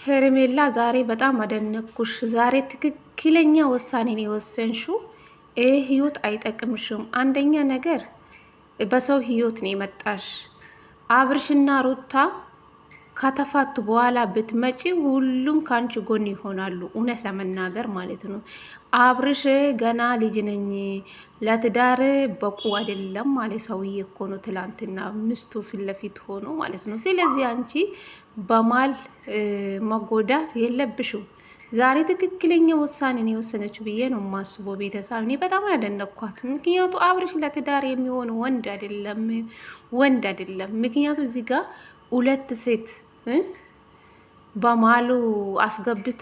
ሄርሜላ ዛሬ በጣም አደነኩሽ። ዛሬ ትክክለኛ ውሳኔን የወሰንሽው። ይህ ህይወት አይጠቅምሽም። አንደኛ ነገር በሰው ህይወት ነው የመጣሽ። አብርሽና ሩታ ከተፋቱ በኋላ ብትመጪ ሁሉም ከአንቺ ጎን ይሆናሉ። እውነት ለመናገር ማለት ነው። አብርሽ ገና ልጅ ነኝ ለትዳር በቁ አይደለም ማለት ሰውዬ እኮ ነው። ትላንትና ሚስቱ ፊት ለፊት ሆኖ ማለት ነው። ስለዚህ አንቺ በማል መጎዳት የለብሽም። ዛሬ ትክክለኛ ውሳኔን የወሰነችው ብዬ ነው የማስበው። ቤተሰብ እኔ በጣም ያደነኳት። ምክንያቱ አብርሽ ለትዳር የሚሆን ወንድ አይደለም። ምክንያቱ እዚህ ጋር ሁለት ሴት በማሉ አስገብቶ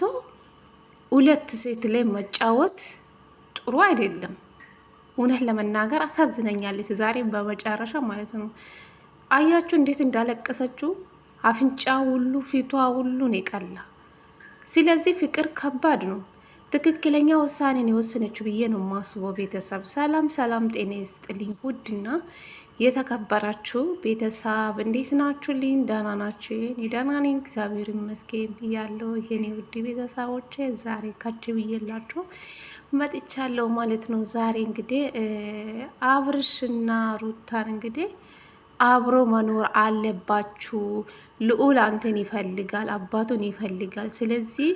ሁለት ሴት ላይ መጫወት ጥሩ አይደለም። እውነት ለመናገር አሳዝነኛለች ዛሬ በመጨረሻ ማለት ነው። አያችሁ እንዴት እንዳለቀሰችው፣ አፍንጫ ሁሉ ፊቷ ሁሉ ነው የቀላ። ስለዚህ ፍቅር ከባድ ነው። ትክክለኛ ውሳኔን የወሰነችው ብዬ ነው የማስበው። ቤተሰብ ሰላም ጤና ይስጥልኝ። ውድና የተከበራችሁ ቤተሰብ እንዴት ናችሁልኝ? ደህና ናችሁ? እኔ ደህና ነኝ እግዚአብሔር ይመስገን ብያለሁ። የኔ ውድ ቤተሰቦች ዛሬ ካች ብዬላችሁ መጥቻለሁ ማለት ነው። ዛሬ እንግዲህ አብርሽና ሩታን እንግዲህ አብሮ መኖር አለባችሁ። ልዑል አንተን ይፈልጋል፣ አባቱን ይፈልጋል። ስለዚህ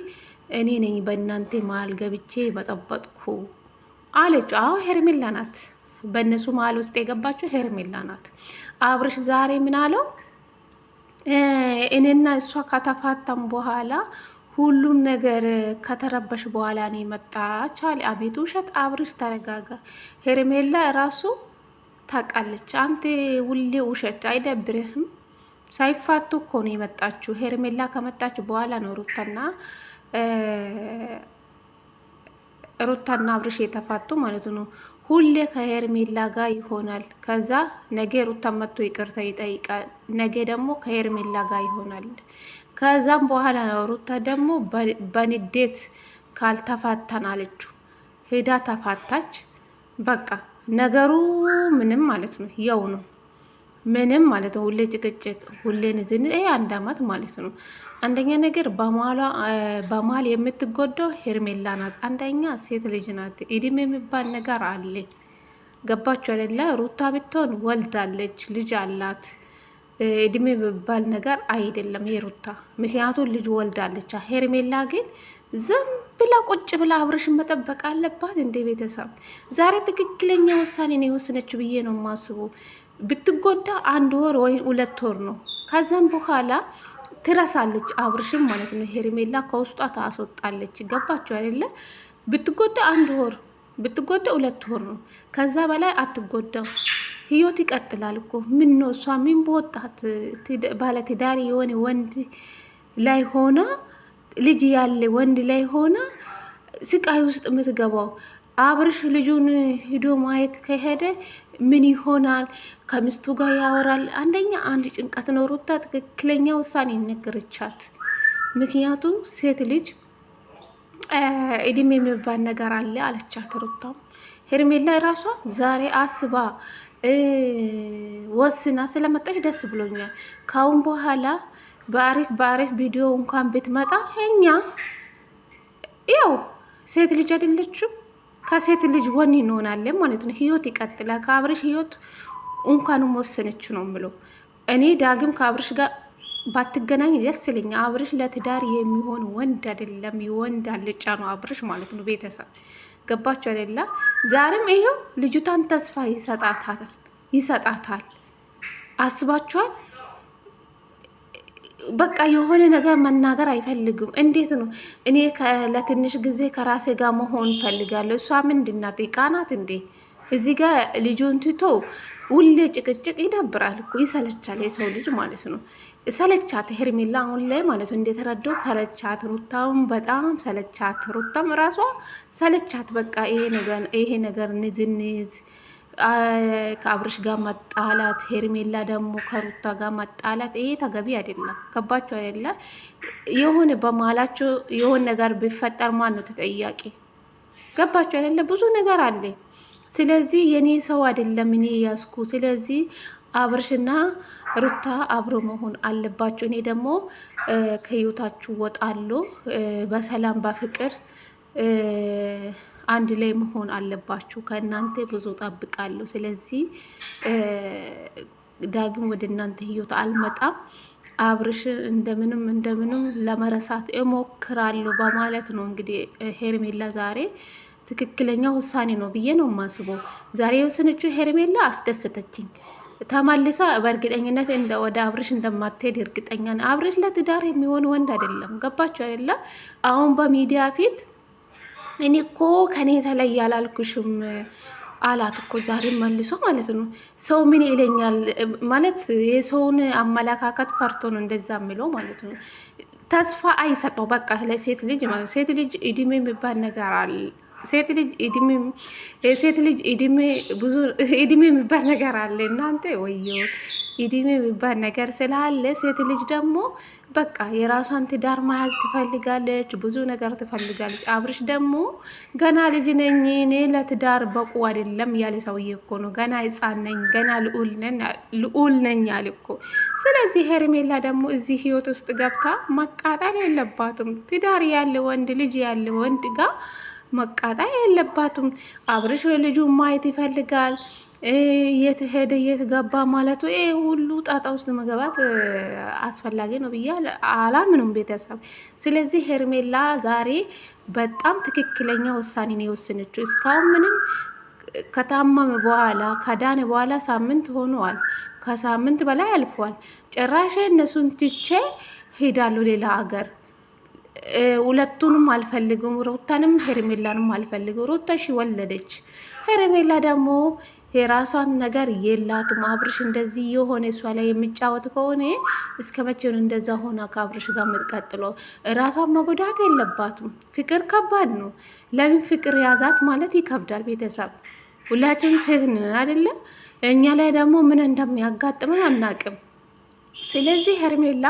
እኔ ነኝ በእናንተ መሀል ገብቼ በጠበጥኩ አለች። አዎ ሄርሜላ ናት። በእነሱ መሀል ውስጥ የገባችው ሄርሜላ ናት። አብርሽ ዛሬ ምን አለው? እኔና እሷ ከተፋታም በኋላ ሁሉም ነገር ከተረበሽ በኋላ ነው የመጣች አለ። አቤት ውሸት! አብርሽ ተረጋጋ። ሄርሜላ ራሱ ታውቃለች። አንተ ሁሌ ውሸት አይደብርህም? ሳይፋቱ እኮ ነው የመጣችው። ሄርሜላ ከመጣች በኋላ ነው ሩታና አብርሽ የተፋቱ ማለት ነው። ሁሌ ከሄርሜላ ጋር ይሆናል። ከዛ ነገ ሩታ መጥቶ ይቅርታ ይጠይቃል። ነገ ደግሞ ከሄርሜላ ጋር ይሆናል። ከዛም በኋላ ሩታ ደግሞ በንዴት ካልተፋታን አለችው። ሄዳ ተፋታች። በቃ ነገሩ ምንም ማለት ነው ያው ነው ምንም ማለት ነው። ሁሌ ጭቅጭቅ፣ ሁሌ ንዝን አንድ አመት ማለት ነው። አንደኛ ነገር በማል የምትጎዳው ሄርሜላ ናት። አንደኛ ሴት ልጅ ናት። እድሜ የሚባል ነገር አለ። ገባችሁ አይደለ? ሩታ ብትሆን ወልዳለች፣ ልጅ አላት። እድሜ የሚባል ነገር አይደለም የሩታ። ምክንያቱም ልጅ ወልዳለች። ሄርሜላ ግን ዝም ብላ ቁጭ ብላ አብርሽን መጠበቅ አለባት እንደ ቤተሰብ። ዛሬ ትክክለኛ ውሳኔ ነው የወሰነችው ብዬ ነው የማስበው። ብትጎዳ 1 ወር ወይ 2 ወር ነው። ከዛም በኋላ ትረሳለች አብርሽም ማለት ነው። ሄርሜላ ከውስጧ ታስወጣለች። ገባችሁ አይደለ? ብትጎዳ 1 ወር፣ ብትጎዳ 2 ወር ነው። ከዛ በላይ አትጎዳው። ህይወት ይቀጥላል እኮ። ምን ነው እሷ ምን በወጣት ባለ ትዳር የሆነ ወንድ ላይ ሆና ልጅ ያለ ወንድ ላይ ሆና ስቃይ ውስጥ የምትገባው? አብርሽ ልጁን ሂዶ ማየት ከሄደ ምን ይሆናል? ከሚስቱ ጋር ያወራል። አንደኛ አንድ ጭንቀት ነው። ሩታ ትክክለኛ ውሳኔ ነገረቻት። ምክንያቱም ሴት ልጅ እድሜ የሚባል ነገር አለ አለቻት። ሩታም ሄርሜላ ራሷ ዛሬ አስባ ወስና ስለመጣች ደስ ብሎኛል። ካሁን በኋላ በአሪፍ ቪዲዮ እንኳን ብትመጣ እኛ ያው ሴት ልጅ አይደለችም፣ ከሴት ልጅ ወን እንሆናለን ማለት ነው። ህይወት ይቀጥላል። ከአብርሽ ህይወት እንኳንም ወሰነች ነው ምሎ። እኔ ዳግም ከአብርሽ ጋር ባትገናኝ ደስ ይለኛል። አብርሽ ለትዳር የሚሆን ወንድ አይደለም፣ ወንድ አልጫ ነው አብርሽ ማለት ነው። ቤተሰብ ገባችሁ አይደለ? ዛሬም ይሄው ልጅቷን ተስፋ ይሰጣታል። አስባችኋል? በቃ የሆነ ነገር መናገር አይፈልግም። እንዴት ነው? እኔ ለትንሽ ጊዜ ከራሴ ጋር መሆን ፈልጋለሁ። እሷ ምንድናት? ቃናት እንዴ? እዚህ ጋር ልጁን ትቶ ሁሌ ጭቅጭቅ ይደብራል እኮ፣ ይሰለቻል። የሰው ልጅ ማለት ነው። ሰለቻት ሄርሜላ አሁን ላይ ማለት ነው። እንደተረዳው ሰለቻት። ሩታም በጣም ሰለቻት። ሩታም ራሷ ሰለቻት። በቃ ይሄ ነገር ንዝንዝ ከአብርሽ ጋር መጣላት፣ ሄርሜላ ደግሞ ከሩታ ጋር መጣላት፣ ይሄ ተገቢ አይደለም። ገባችሁ አይደለ? የሆነ በመሀላችሁ የሆነ ነገር ቢፈጠር ማን ነው ተጠያቂ? ገባችሁ አይደለ? ብዙ ነገር አለ። ስለዚህ የኔ ሰው አይደለም እኔ ያስኩ። ስለዚህ አብርሽና ሩታ አብሮ መሆን አለባችሁ። እኔ ደግሞ ከህይወታችሁ ወጣለሁ። በሰላም በፍቅር አንድ ላይ መሆን አለባችሁ። ከእናንተ ብዙ ጠብቃለሁ። ስለዚህ ዳግም ወደ እናንተ ህይወት አልመጣም። አብርሽን እንደምንም ለመረሳት እሞክራለሁ በማለት ነው እንግዲህ ሄርሜላ ዛሬ ትክክለኛ ውሳኔ ነው ብዬ ነው የማስበው። ዛሬ የወሰነችው ሄርሜላ አስደሰተችኝ። ተመልሳ በእርግጠኝነት ወደ አብርሽ እንደማትሄድ እርግጠኛ ነው። አብርሽ ለትዳር የሚሆን ወንድ አይደለም። ገባችሁ አይደለ? አሁን በሚዲያ ፊት እኔ እኮ ከኔ ተለይ አላልኩሽም አላት እኮ ዛሬ መልሶ ማለት ነው። ሰው ምን ይለኛል ማለት የሰውን አመለካከት ፈርቶ ነው እንደዛ የሚለው ማለት ነው። ተስፋ አይሰጠው በቃ ለሴት ልጅ ማለት ሴት ልጅ እድሜ የሚባል ነገር አለ። ሴት ልጅ እድሜ ብዙ እድሜ የሚባል ነገር አለ። እናንተ ወዮ እድሜ የሚባል ነገር ስላለ ሴት ልጅ ደግሞ በቃ የራሷን ትዳር መያዝ ትፈልጋለች፣ ብዙ ነገር ትፈልጋለች። አብርሽ ደግሞ ገና ልጅ ነኝ እኔ ለትዳር በቁ አይደለም ያለ ሰውዬ እኮ ነው። ገና ሕፃን ነኝ፣ ገና ልዑል ነኝ ያለ እኮ። ስለዚህ ሄርሜላ ደግሞ እዚህ ህይወት ውስጥ ገብታ መቃጠል የለባትም። ትዳር ያለ ወንድ ልጅ ያለ ወንድ ጋር መቃጠል የለባትም። አብርሽ ልጁ ማየት ይፈልጋል። የት ሄደ የት ገባ ማለቱ ይሄ ሁሉ ጣጣ ውስጥ መገባት አስፈላጊ ነው ብዬ አላምንም ቤተሰብ። ስለዚህ ሄርሜላ ዛሬ በጣም ትክክለኛ ውሳኔ ነው የወሰነችው። እስካሁን ምንም ከታመመ በኋላ ከዳነ በኋላ ሳምንት ሆኗል። ከሳምንት በላይ አልፏል። ጭራሽ እነሱን ትቼ ሄዳለሁ ሌላ አገር። ሁለቱንም አልፈልግም፣ ሩታንም ሄርሜላንም አልፈልግም። ሩታ እሺ ወለደች። ሄርሜላ ደግሞ የራሷን ነገር የላትም። አብርሽ እንደዚህ የሆነ እሷ ላይ የሚጫወት ከሆነ እስከ መቼ ነው እንደዛ ሆና ከአብርሽ ጋር የምትቀጥለው? ራሷን መጎዳት የለባትም። ፍቅር ከባድ ነው። ለምን ፍቅር ያዛት ማለት ይከብዳል። ቤተሰብ ሁላችንም ሴት ነን አይደለም? እኛ ላይ ደግሞ ምን እንደሚያጋጥመን አናቅም። ስለዚህ ሄርሜላ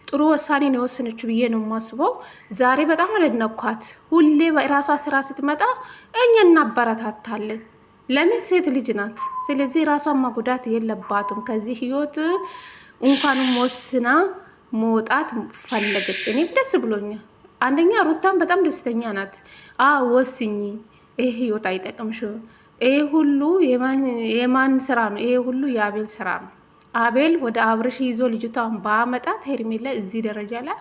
ጥሩ ውሳኔ ነው የወሰነችው ብዬ ነው የማስበው። ዛሬ በጣም አልነኳት። ሁሌ በራሷ ስራ ስትመጣ እኛ እናበረታታለን። ለምን ሴት ልጅ ናት። ስለዚህ ራሷን ማጉዳት የለባትም። ከዚህ ህይወት እንኳንም ወስና መውጣት ፈለገች። እኔ ደስ ብሎኛል። አንደኛ ሩታን በጣም ደስተኛ ናት። ወስኝ፣ ይሄ ህይወት አይጠቅምሽም። ይሄ ሁሉ የማን ስራ ነው? ይሄ ሁሉ የአቤል ስራ ነው። አቤል ወደ አብርሽ ይዞ ልጅቷን ባመጣት ሄርሜላ እዚህ ደረጃ ላይ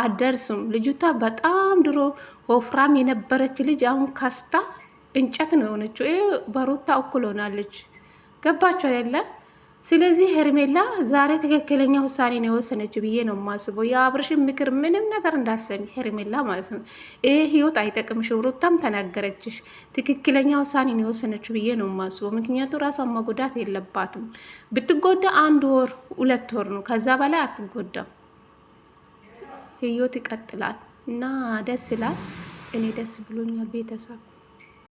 አደርሱም። ልጅቷ በጣም ድሮ ወፍራም የነበረች ልጅ አሁን ካስታ እንጨት ነው የሆነችው። በሩታ እኩል ሆናለች። ገባችሁ አይደለ? ስለዚህ ሄርሜላ ዛሬ ትክክለኛ ውሳኔ ነው የወሰነችው ብዬ ነው የማስበው። የአብርሽን ምክር ምንም ነገር እንዳሰሚ ሄርሜላ ማለት ነው። ይህ ህይወት አይጠቅምሽም። ሩታም ተናገረችሽ። ትክክለኛ ውሳኔ ነው የወሰነችው ብዬ ነው የማስበው። ምክንያቱ ራሷን መጎዳት የለባትም። ብትጎዳ 1 ወር 2 ወር ነው፣ ከዛ በላይ አትጎዳም። ህይወት ይቀጥላል እና ደስ ይላል። እኔ ደስ ብሎኛል ቤተሰብ።